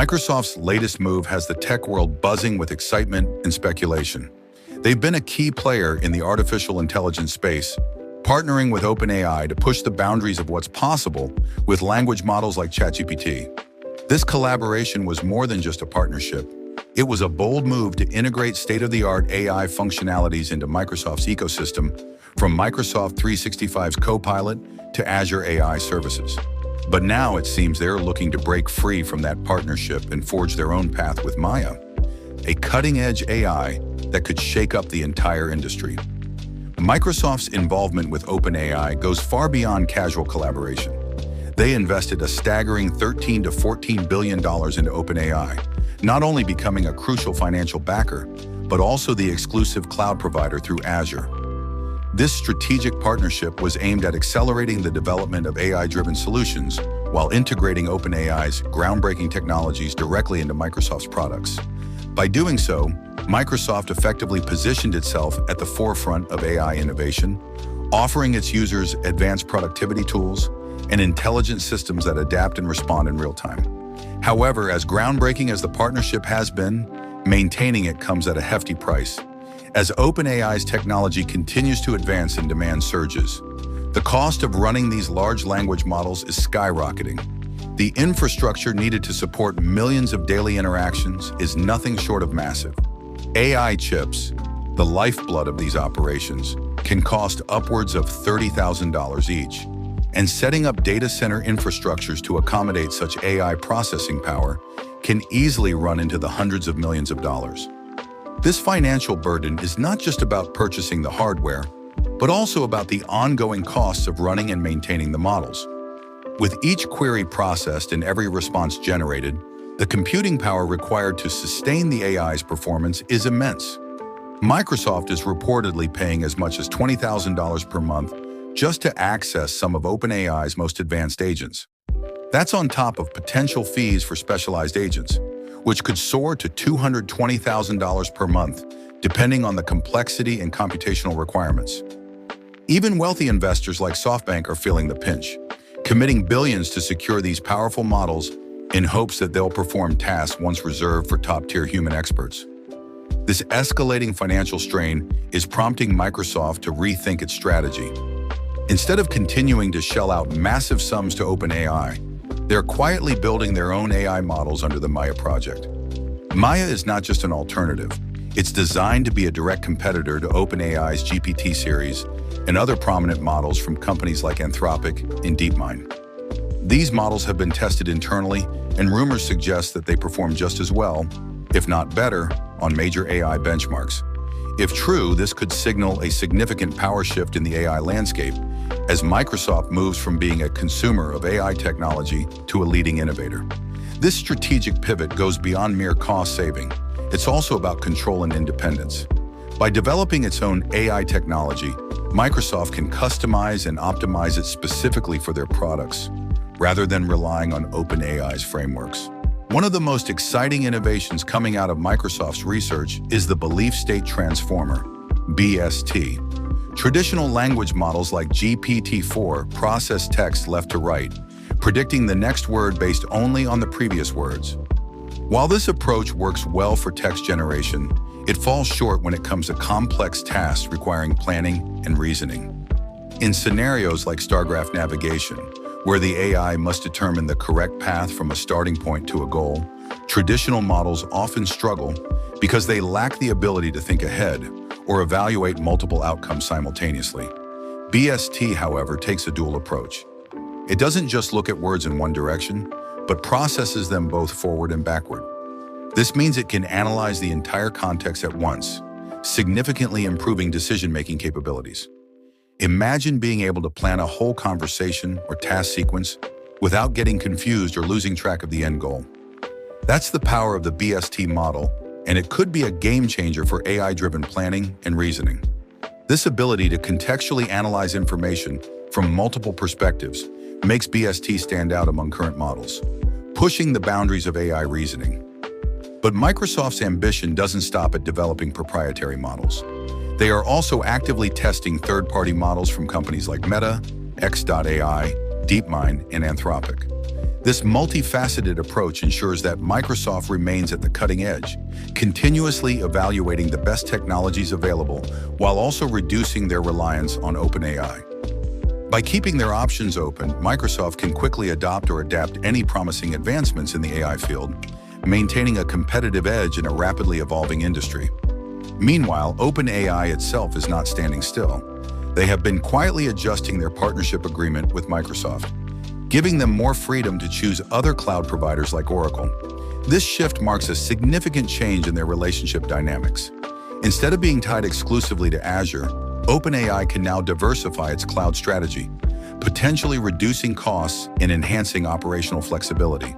Microsoft's latest move has the tech world buzzing with excitement and speculation. They've been a key player in the artificial intelligence space, partnering with OpenAI to push the boundaries of what's possible with language models like ChatGPT. This collaboration was more than just a partnership. It was a bold move to integrate state-of-the-art AI functionalities into Microsoft's ecosystem, from Microsoft 365's Copilot to Azure AI services. But now it seems they're looking to break free from that partnership and forge their own path with MAIA, a cutting-edge AI that could shake up the entire industry. Microsoft's involvement with OpenAI goes far beyond casual collaboration. They invested a staggering $13 to $14 billion into OpenAI, not only becoming a crucial financial backer, but also the exclusive cloud provider through Azure. This strategic partnership was aimed at accelerating the development of AI-driven solutions while integrating OpenAI's groundbreaking technologies directly into Microsoft's products. By doing so, Microsoft effectively positioned itself at the forefront of AI innovation, offering its users advanced productivity tools and intelligent systems that adapt and respond in real time. However, as groundbreaking as the partnership has been, maintaining it comes at a hefty price. As OpenAI's technology continues to advance and demand surges, the cost of running these large language models is skyrocketing. The infrastructure needed to support millions of daily interactions is nothing short of massive. AI chips, the lifeblood of these operations, can cost upwards of $30,000 each, and setting up data center infrastructures to accommodate such AI processing power can easily run into the hundreds of millions of dollars. This financial burden is not just about purchasing the hardware, but also about the ongoing costs of running and maintaining the models. With each query processed and every response generated, the computing power required to sustain the AI's performance is immense. Microsoft is reportedly paying as much as $20,000 per month just to access some of OpenAI's most advanced agents. That's on top of potential fees for specialized agents, which could soar to $220,000 per month, depending on the complexity and computational requirements. Even wealthy investors like SoftBank are feeling the pinch, committing billions to secure these powerful models in hopes that they'll perform tasks once reserved for top-tier human experts. This escalating financial strain is prompting Microsoft to rethink its strategy. Instead of continuing to shell out massive sums to OpenAI, they're quietly building their own AI models under the MAIA project. MAIA is not just an alternative. It's designed to be a direct competitor to OpenAI's GPT series and other prominent models from companies like Anthropic and DeepMind. These models have been tested internally, and rumors suggest that they perform just as well, if not better, on major AI benchmarks. If true, this could signal a significant power shift in the AI landscape as Microsoft moves from being a consumer of AI technology to a leading innovator. This strategic pivot goes beyond mere cost saving. It's also about control and independence. By developing its own AI technology, Microsoft can customize and optimize it specifically for their products, rather than relying on OpenAI's frameworks. One of the most exciting innovations coming out of Microsoft's research is the Belief State Transformer, BST. Traditional language models like GPT-4 process text left to right, predicting the next word based only on the previous words. While this approach works well for text generation, it falls short when it comes to complex tasks requiring planning and reasoning. In scenarios like star graph navigation, where the AI must determine the correct path from a starting point to a goal, traditional models often struggle because they lack the ability to think ahead or evaluate multiple outcomes simultaneously. BST, however, takes a dual approach. It doesn't just look at words in one direction, but processes them both forward and backward. This means it can analyze the entire context at once, significantly improving decision-making capabilities. Imagine being able to plan a whole conversation or task sequence without getting confused or losing track of the end goal. That's the power of the BST model, and it could be a game changer for AI-driven planning and reasoning. This ability to contextually analyze information from multiple perspectives makes BST stand out among current models, pushing the boundaries of AI reasoning. But Microsoft's ambition doesn't stop at developing proprietary models. They are also actively testing third-party models from companies like Meta, X.AI, DeepMind, and Anthropic. This multifaceted approach ensures that Microsoft remains at the cutting edge, continuously evaluating the best technologies available while also reducing their reliance on OpenAI. By keeping their options open, Microsoft can quickly adopt or adapt any promising advancements in the AI field, maintaining a competitive edge in a rapidly evolving industry. Meanwhile, OpenAI itself is not standing still. They have been quietly adjusting their partnership agreement with Microsoft, giving them more freedom to choose other cloud providers like Oracle. This shift marks a significant change in their relationship dynamics. Instead of being tied exclusively to Azure, OpenAI can now diversify its cloud strategy, potentially reducing costs and enhancing operational flexibility.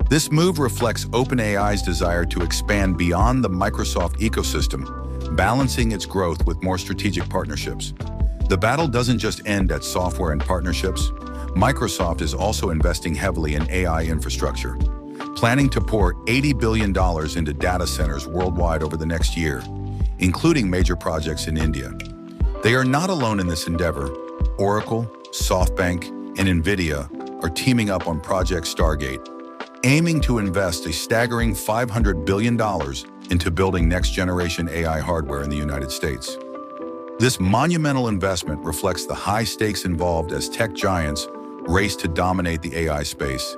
This move reflects OpenAI's desire to expand beyond the Microsoft ecosystem, balancing its growth with more strategic partnerships. The battle doesn't just end at software and partnerships. Microsoft is also investing heavily in AI infrastructure, planning to pour $80 billion into data centers worldwide over the next year, including major projects in India. They are not alone in this endeavor. Oracle, SoftBank, and NVIDIA are teaming up on Project Stargate, aiming to invest a staggering $500 billion into building next-generation AI hardware in the United States. This monumental investment reflects the high stakes involved as tech giants race to dominate the AI space,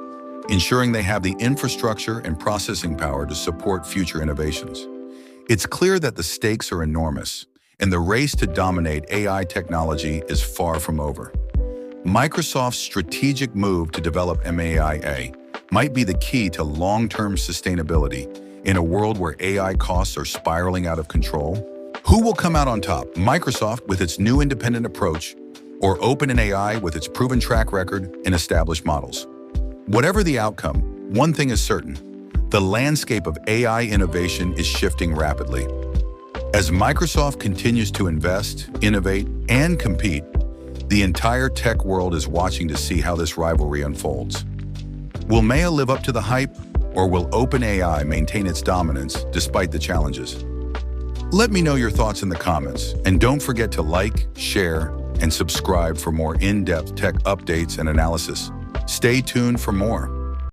ensuring they have the infrastructure and processing power to support future innovations. It's clear that the stakes are enormous, and the race to dominate AI technology is far from over. Microsoft's strategic move to develop MAIA might be the key to long-term sustainability in a world where AI costs are spiraling out of control. Who will come out on top? Microsoft with its new independent approach, or OpenAI with its proven track record and established models? Whatever the outcome, one thing is certain: the landscape of AI innovation is shifting rapidly. As Microsoft continues to invest, innovate, and compete, the entire tech world is watching to see how this rivalry unfolds. Will MAIA live up to the hype, or will OpenAI maintain its dominance despite the challenges? Let me know your thoughts in the comments, and don't forget to like, share, and subscribe for more in-depth tech updates and analysis. Stay tuned for more.